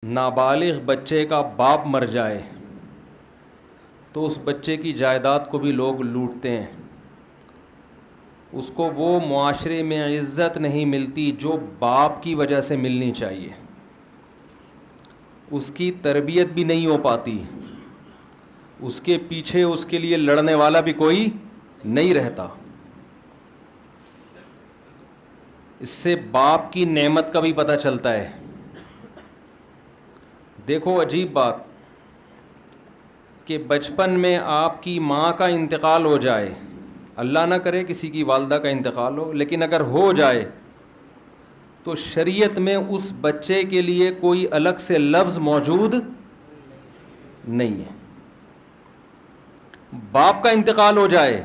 نابالغ بچے کا باپ مر جائے تو اس بچے کی جائیداد کو بھی لوگ لوٹتے ہیں. اس کو وہ معاشرے میں عزت نہیں ملتی جو باپ کی وجہ سے ملنی چاہیے. اس کی تربیت بھی نہیں ہو پاتی. اس کے پیچھے اس کے لیے لڑنے والا بھی کوئی نہیں رہتا. اس سے باپ کی نعمت کا بھی پتہ چلتا ہے. دیکھو عجیب بات کہ بچپن میں آپ کی ماں کا انتقال ہو جائے, اللہ نہ کرے کسی کی والدہ کا انتقال ہو, لیکن اگر ہو جائے تو شریعت میں اس بچے کے لیے کوئی الگ سے لفظ موجود نہیں ہے. باپ کا انتقال ہو جائے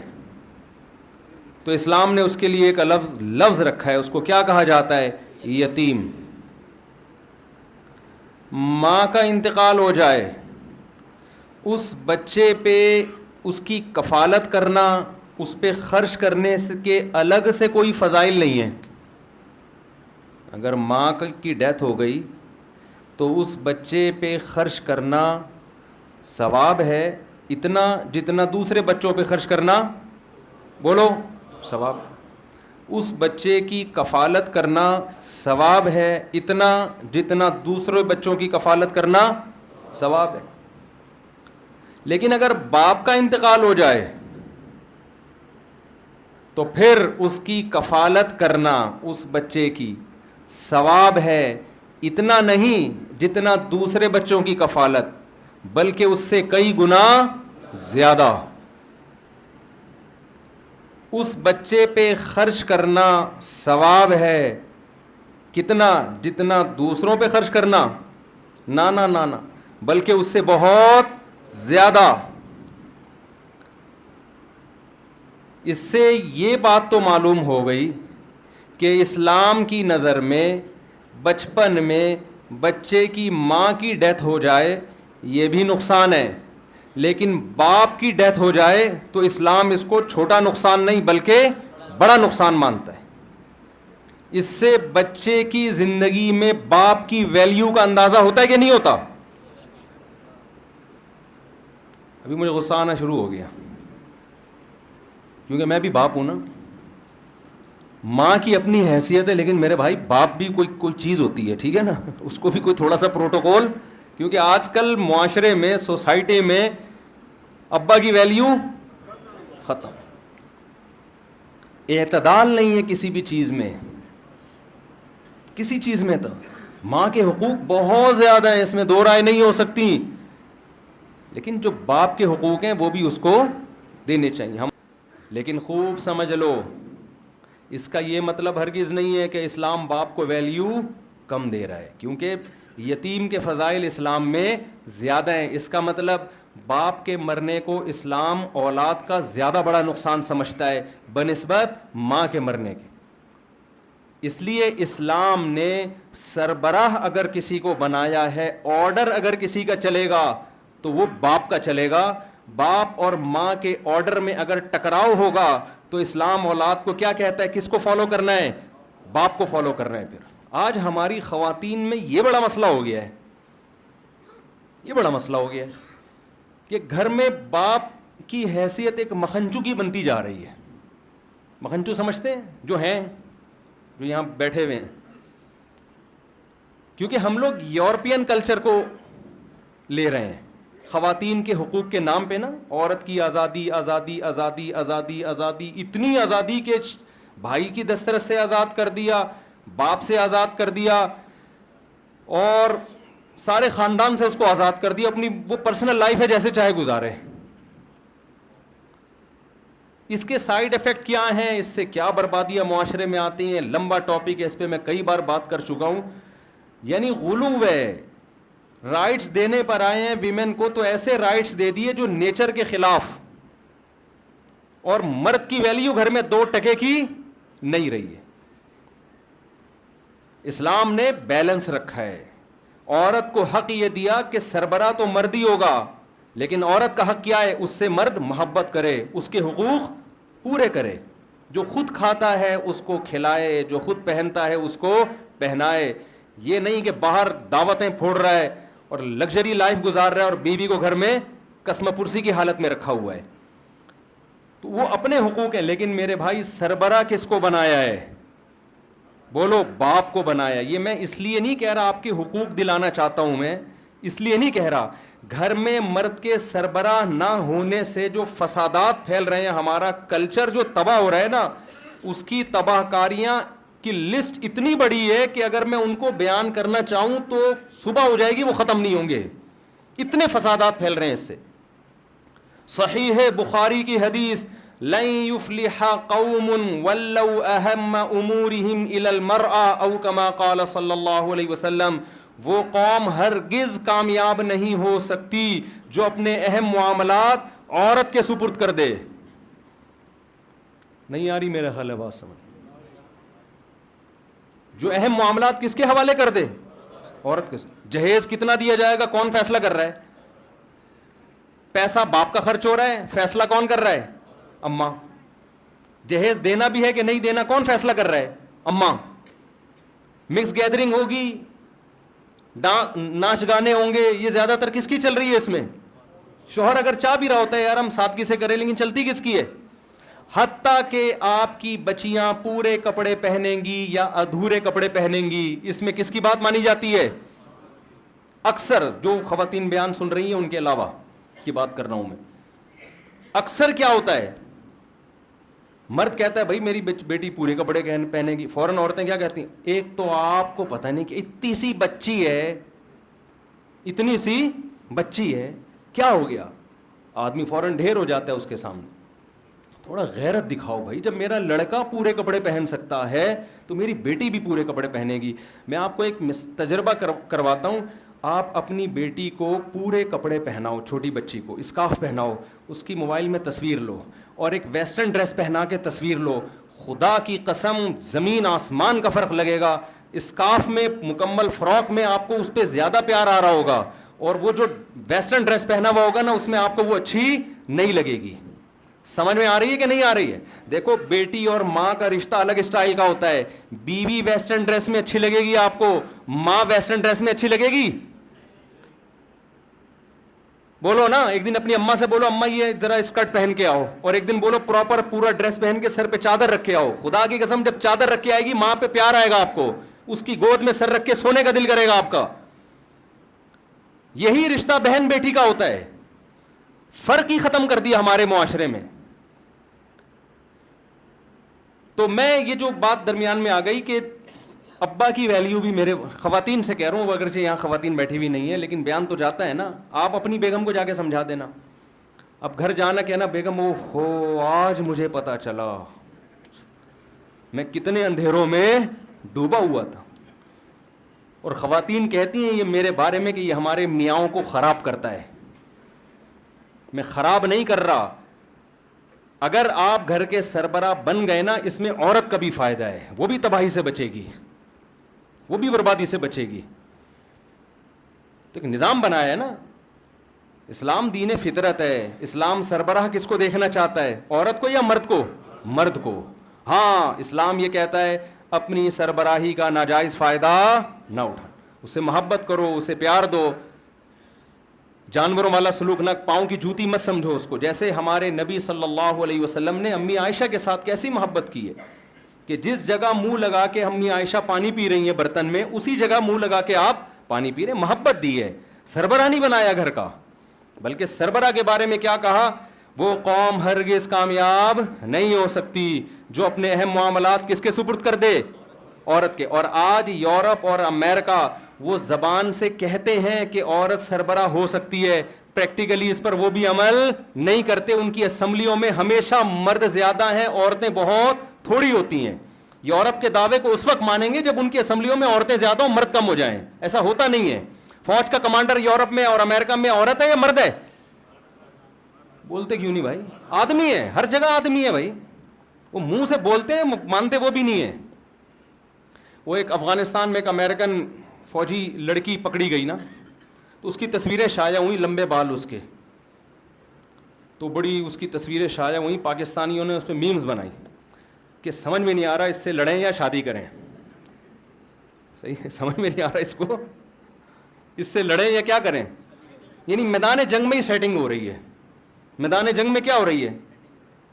تو اسلام نے اس کے لیے ایک لفظ رکھا ہے. اس کو کیا کہا جاتا ہے؟ یتیم. ماں کا انتقال ہو جائے, اس بچے پہ اس کی کفالت کرنا, اس پہ خرچ کرنے کے الگ سے کوئی فضائل نہیں ہیں. اگر ماں کی ڈیتھ ہو گئی تو اس بچے پہ خرچ کرنا ثواب ہے اتنا جتنا دوسرے بچوں پہ خرچ کرنا, بولو, ثواب. اس بچے کی کفالت کرنا ثواب ہے اتنا جتنا دوسرے بچوں کی کفالت کرنا ثواب ہے. لیکن اگر باپ کا انتقال ہو جائے تو پھر اس کی کفالت کرنا اس بچے کی ثواب ہے اتنا نہیں جتنا دوسرے بچوں کی کفالت, بلکہ اس سے کئی گنا زیادہ. اس بچے پہ خرچ کرنا ثواب ہے کتنا جتنا دوسروں پہ خرچ کرنا, نہ بلکہ اس سے بہت زیادہ. اس سے یہ بات تو معلوم ہو گئی کہ اسلام کی نظر میں بچپن میں بچے کی ماں کی ڈیتھ ہو جائے یہ بھی نقصان ہے, لیکن باپ کی ڈیتھ ہو جائے تو اسلام اس کو چھوٹا نقصان نہیں بلکہ بڑا نقصان مانتا ہے. اس سے بچے کی زندگی میں باپ کی ویلیو کا اندازہ ہوتا ہے کہ نہیں ہوتا؟ ابھی مجھے غصہ آنا شروع ہو گیا کیونکہ میں بھی باپ ہوں نا. ماں کی اپنی حیثیت ہے لیکن میرے بھائی باپ بھی کوئی چیز ہوتی ہے, ٹھیک ہے نا, اس کو بھی کوئی تھوڑا سا پروٹوکول, کیونکہ آج کل معاشرے میں سوسائٹی میں ابا کی ویلیو ختم. اعتدال نہیں ہے کسی بھی چیز میں, کسی چیز میں. تو ماں کے حقوق بہت زیادہ ہیں, اس میں دو رائے نہیں ہو سکتی, لیکن جو باپ کے حقوق ہیں وہ بھی اس کو دینے چاہیے. لیکن خوب سمجھ لو, اس کا یہ مطلب ہرگز نہیں ہے کہ اسلام باپ کو ویلیو کم دے رہا ہے, کیونکہ یتیم کے فضائل اسلام میں زیادہ ہیں. اس کا مطلب باپ کے مرنے کو اسلام اولاد کا زیادہ بڑا نقصان سمجھتا ہے بنسبت ماں کے مرنے کے. اس لیے اسلام نے سربراہ اگر کسی کو بنایا ہے, آرڈر اگر کسی کا چلے گا تو وہ باپ کا چلے گا. باپ اور ماں کے آرڈر میں اگر ٹکراؤ ہوگا تو اسلام اولاد کو کیا کہتا ہے, کس کو فالو کرنا ہے؟ باپ کو فالو کرنا ہے. پھر آج ہماری خواتین میں یہ بڑا مسئلہ ہو گیا ہے, یہ بڑا مسئلہ ہو گیا ہے کہ گھر میں باپ کی حیثیت ایک مکھنچو کی بنتی جا رہی ہے. مکھنچو سمجھتے ہیں جو ہیں, جو یہاں بیٹھے ہوئے ہیں, کیونکہ ہم لوگ یورپین کلچر کو لے رہے ہیں خواتین کے حقوق کے نام پہ نا. عورت کی آزادی آزادی آزادی آزادی آزادی, اتنی آزادی کہ بھائی کی دسترس سے آزاد کر دیا, باپ سے آزاد کر دیا, اور سارے خاندان سے اس کو آزاد کر دیا. اپنی وہ پرسنل لائف ہے جیسے چاہے گزارے. اس کے سائیڈ ایفیکٹ کیا ہیں, اس سے کیا بربادیاں معاشرے میں آتی ہیں, لمبا ٹاپک ہے, اس پہ میں کئی بار بات کر چکا ہوں. یعنی غلو ہے, رائٹس دینے پر آئے ہیں ویمن کو, تو ایسے رائٹس دے دیے جو نیچر کے خلاف, اور مرد کی ویلیو گھر میں 2 ٹکے کی نہیں رہی ہے. اسلام نے بیلنس رکھا ہے. عورت کو حق یہ دیا کہ سربراہ تو مرد ہی ہوگا, لیکن عورت کا حق کیا ہے؟ اس سے مرد محبت کرے, اس کے حقوق پورے کرے. جو خود کھاتا ہے اس کو کھلائے, جو خود پہنتا ہے اس کو پہنائے. یہ نہیں کہ باہر دعوتیں پھوڑ رہا ہے اور لگژری لائف گزار رہا ہے اور بیوی کو گھر میں قسم پرسی کی حالت میں رکھا ہوا ہے. تو وہ اپنے حقوق ہیں. لیکن میرے بھائی سربراہ کس کو بنایا ہے؟ بولو باپ کو بنایا. یہ میں اس لیے نہیں کہہ رہا آپ کے حقوق دلانا چاہتا ہوں, میں اس لیے نہیں کہہ رہا. گھر میں مرد کے سربراہ نہ ہونے سے جو فسادات پھیل رہے ہیں, ہمارا کلچر جو تباہ ہو رہا ہے نا, اس کی تباہ کاریاں کی لسٹ اتنی بڑی ہے کہ اگر میں ان کو بیان کرنا چاہوں تو صبح ہو جائے گی, وہ ختم نہیں ہوں گے. اتنے فسادات پھیل رہے ہیں اس سے. صحیح بخاری کی حدیث, لن يفلح قوم ولوا اہم امورهم الى المرأة او كما قال صلی اللہ علیہ وسلم, وہ قوم ہرگز کامیاب نہیں ہو سکتی جو اپنے اہم معاملات عورت کے سپرد کر دے. نہیں آ رہی میرے خیال ہے بات سمجھ؟ جو اہم معاملات کس کے حوالے کر دے؟ عورت کے. جہیز کتنا دیا جائے گا کون فیصلہ کر رہا ہے؟ پیسہ باپ کا خرچ ہو رہا ہے, فیصلہ کون کر رہا ہے؟ اماں. جہیز دینا بھی ہے کہ نہیں دینا کون فیصلہ کر رہا ہے؟ اماں. مکس گیدرنگ ہوگی, ناچ گانے ہوں گے, یہ زیادہ تر کس کی چل رہی ہے اس میں؟ شوہر اگر چاہ بھی رہا ہوتا ہے یار ہم سادگی سے کریں, لیکن چلتی کس کی ہے؟ حتیٰ کہ آپ کی بچیاں پورے کپڑے پہنیں گی یا ادھورے کپڑے پہنیں گی, اس میں کس کی بات مانی جاتی ہے؟ اکثر جو خواتین بیان سن رہی ہیں ان کے علاوہ کی بات کر رہا ہوں میں. اکثر کیا ہوتا ہے, مرد کہتا ہے بھائی میری بیٹی پورے کپڑے پہنے گی, فوراً عورتیں کیا کہتی ہیں؟ ایک تو آپ کو پتہ نہیں کہ اتنی سی بچی ہے, اتنی سی بچی ہے, کیا ہو گیا؟ آدمی فوراً ڈھیر ہو جاتا ہے اس کے سامنے. تھوڑا غیرت دکھاؤ بھائی, جب میرا لڑکا پورے کپڑے پہن سکتا ہے تو میری بیٹی بھی پورے کپڑے پہنے گی. میں آپ کو ایک تجربہ کرواتا ہوں. آپ اپنی بیٹی کو پورے کپڑے پہناؤ, چھوٹی بچی کو اسکارف پہناؤ, اس کی موبائل میں تصویر لو اور ایک ویسٹرن ڈریس پہنا کے تصویر لو. خدا کی قسم زمین آسمان کا فرق لگے گا. اسکارف میں مکمل فراک میں آپ کو اس پہ زیادہ پیار آ رہا ہوگا, اور وہ جو ویسٹرن ڈریس پہنا ہوا ہوگا نا اس میں آپ کو وہ اچھی نہیں لگے گی. سمجھ میں آ رہی ہے کہ نہیں آ رہی ہے؟ دیکھو بیٹی اور ماں کا رشتہ الگ اسٹائل کا ہوتا ہے. بیوی ویسٹرن ڈریس میں اچھی لگے گی آپ کو, ماں ویسٹرن ڈریس میں اچھی لگے گی؟ بولو نا. ایک دن اپنی اماں سے بولو اماں یہ ذرا اسکرٹ پہن کے آؤ, اور ایک دن بولو پراپر پورا ڈریس پہن کے سر پہ چادر رکھ کے آؤ. خدا کی قسم جب چادر رکھ کے آئے گی ماں پہ پیار آئے گا آپ کو, اس کی گود میں سر رکھ کے سونے کا دل کرے گا آپ کا. یہی رشتہ بہن بیٹی کا ہوتا ہے. فرق ہی ختم کر دیا ہمارے معاشرے میں. تو میں یہ جو بات درمیان میں آ گئی کہ ابا کی ویلیو بھی, میرے خواتین سے کہہ رہا ہوں, اگرچہ یہاں خواتین بیٹھی ہوئی نہیں ہے لیکن بیان تو جاتا ہے نا. آپ اپنی بیگم کو جا کے سمجھا دینا, اب گھر جانا کہنا بیگم او ہو آج مجھے پتا چلا میں کتنے اندھیروں میں ڈوبا ہوا تھا. اور خواتین کہتی ہیں یہ میرے بارے میں کہ یہ ہمارے میاؤں کو خراب کرتا ہے. میں خراب نہیں کر رہا. اگر آپ گھر کے سربراہ بن گئے نا, اس میں عورت کا بھی فائدہ ہے, وہ بھی تباہی سے بچے گی, وہ بھی بربادی سے بچے گی. تو ایک نظام بنایا ہے نا. اسلام دین فطرت ہے. اسلام سربراہ کس کو دیکھنا چاہتا ہے, عورت کو یا مرد کو؟ مرد کو. ہاں اسلام یہ کہتا ہے اپنی سربراہی کا ناجائز فائدہ نہ اٹھا, اسے محبت کرو, اسے پیار دو. جانوروں والا سلوک نہ, پاؤں کی جوتی مت سمجھو اس کو. جیسے ہمارے نبی صلی اللہ علیہ وسلم نے امی عائشہ کے ساتھ کیسی محبت کی ہے کہ جس جگہ منہ لگا کے امی عائشہ پانی پی رہی ہیں برتن میں, اسی جگہ منہ لگا کے آپ پانی پی رہے ہیں. محبت دی ہے. سربراہ نہیں بنایا گھر کا, بلکہ سربراہ کے بارے میں کیا کہا, وہ قوم ہرگز کامیاب نہیں ہو سکتی جو اپنے اہم معاملات کس کے سپرد کر دے, عورت کے. اور آج یورپ اور امریکہ وہ زبان سے کہتے ہیں کہ عورت سربراہ ہو سکتی ہے, پریکٹیکلی اس پر وہ بھی عمل نہیں کرتے. ان کی اسمبلیوں میں ہمیشہ مرد زیادہ ہیں, عورتیں بہت تھوڑی ہوتی ہیں. یورپ کے دعوے کو اس وقت مانیں گے جب ان کی اسمبلیوں میں عورتیں زیادہ ہوں, مرد کم ہو جائیں. ایسا ہوتا نہیں ہے. فوج کا کمانڈر یورپ میں اور امریکہ میں عورت ہے یا مرد ہے؟ بولتے کیوں نہیں بھائی؟ آدمی ہے, ہر جگہ آدمی ہے بھائی. وہ منہ سے بولتے ہیں, مانتے وہ بھی نہیں ہے. وہ ایک افغانستان میں ایک امریکن فوجی لڑکی پکڑی گئی نا, تو اس کی تصویریں شائع ہوئیں, لمبے بال اس کے, تو بڑی اس کی تصویریں شائع ہوئیں. پاکستانیوں نے اس پہ میمز بنائی کہ سمجھ میں نہیں آ رہا اس سے لڑیں یا شادی کریں. صحیح ہے, سمجھ میں نہیں آ رہا اس کو, اس سے لڑیں یا کیا کریں؟ یعنی میدان جنگ میں ہی سیٹنگ ہو رہی ہے, میدان جنگ میں کیا ہو رہی ہے؟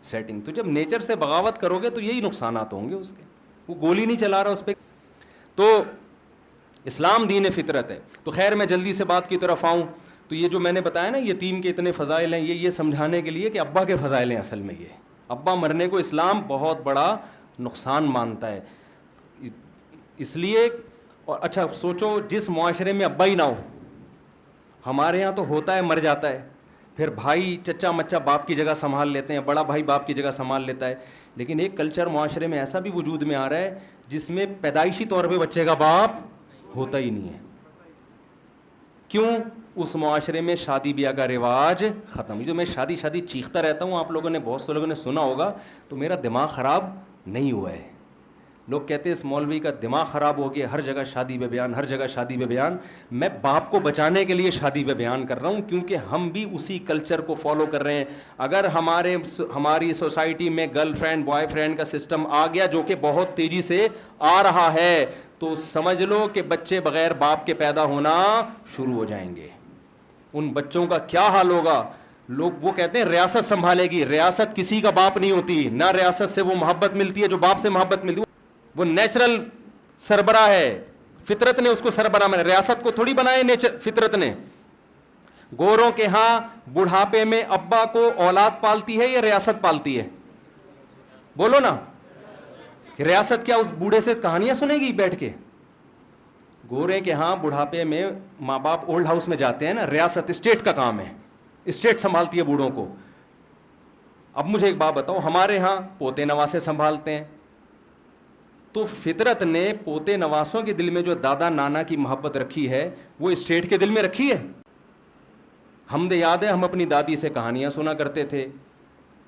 سیٹنگ. تو جب نیچر سے بغاوت کرو گے تو یہی نقصانات ہوں گے اس کے. وہ گولی نہیں چلا رہا اس پہ. تو اسلام دین فطرت ہے. تو خیر میں جلدی سے بات کی طرف آؤں تو یہ جو میں نے بتایا نا یتیم کے اتنے فضائل ہیں, یہ سمجھانے کے لیے کہ ابا کے فضائل ہیں اصل میں. یہ ابا مرنے کو اسلام بہت بڑا نقصان مانتا ہے. اس لیے, اور اچھا سوچو جس معاشرے میں ابا ہی نہ ہو, ہمارے یہاں تو ہوتا ہے مر جاتا ہے, پھر بھائی چچا مچا باپ کی جگہ سنبھال لیتے ہیں, بڑا بھائی باپ کی جگہ سنبھال لیتا ہے. لیکن ایک کلچر معاشرے میں ایسا بھی وجود میں آ رہا ہے جس میں پیدائشی طور پہ بچے کا باپ ہوتا ہی نہیں ہے. کیوں؟ اس معاشرے میں شادی بیاہ کا رواج ختم. جو میں شادی چیختا رہتا ہوں, آپ لوگوں نے بہت سے لوگوں نے سنا ہوگا, تو میرا دماغ خراب نہیں ہوا ہے. لوگ کہتے ہیں اس مولوی کا دماغ خراب ہو گیا, ہر جگہ شادی پہ بیان, ہر جگہ شادی پہ بیان. میں باپ کو بچانے کے لیے شادی پہ بیان کر رہا ہوں, کیونکہ ہم بھی اسی کلچر کو فالو کر رہے ہیں. اگر ہماری سوسائٹی میں گرل فرینڈ بوائے فرینڈ کا سسٹم آ گیا, جو کہ بہت تیزی سے آ رہا ہے, تو سمجھ لو کہ بچے بغیر باپ کے پیدا ہونا شروع ہو جائیں گے. ان بچوں کا کیا حال ہوگا؟ لوگ وہ کہتے ہیں ریاست سنبھالے گی. ریاست کسی کا باپ نہیں ہوتی, نہ ریاست سے وہ محبت ملتی ہے جو باپ سے محبت ملتی ہے. وہ نیچرل سربراہ ہے, فطرت نے اس کو سربراہ بنایا, ریاست کو تھوڑی بنائے فطرت نے. گوروں کے ہاں بڑھاپے میں ابا کو اولاد پالتی ہے یا ریاست پالتی ہے؟ بولو نا. ریاست کیا اس بوڑھے سے کہانیاں سنے گی بیٹھ کے؟ گورے کے ہاں بڑھاپے میں ماں باپ اولڈ ہاؤس میں جاتے ہیں نا, ریاست اسٹیٹ کا کام ہے, اسٹیٹ سنبھالتی ہے بوڑھوں کو. اب مجھے ایک بات بتاؤ, ہمارے ہاں پوتے نواسے سنبھالتے ہیں, تو فطرت نے پوتے نواسوں کے دل میں جو دادا نانا کی محبت رکھی ہے وہ اسٹیٹ کے دل میں رکھی ہے. ہم یاد ہے ہم اپنی دادی سے کہانیاں سنا کرتے تھے,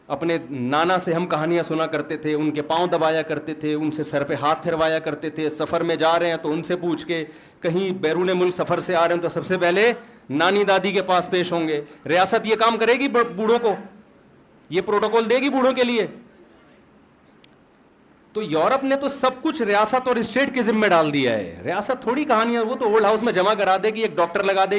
اپنے نانا سے ہم کہانیاں سنا کرتے تھے, ان کے پاؤں دبایا کرتے تھے, ان سے سر پہ ہاتھ پھروایا کرتے تھے. سفر میں جا رہے ہیں تو ان سے پوچھ کے, کہیں بیرون ملک سفر سے آ رہے ہیں تو سب سے پہلے نانی دادی کے پاس پیش ہوں گے. ریاست یہ کام کرے گی بوڑھوں کو؟ یہ پروٹوکول دے گی بوڑھوں کے لیے؟ تو یورپ نے تو سب کچھ ریاست اور اسٹیٹ کے ذمہ ڈال دیا ہے. ریاست تھوڑی کہانیاں, وہ تو اولڈ ہاؤس میں جمع کرا دے گی, ایک ڈاکٹر لگا دے گی.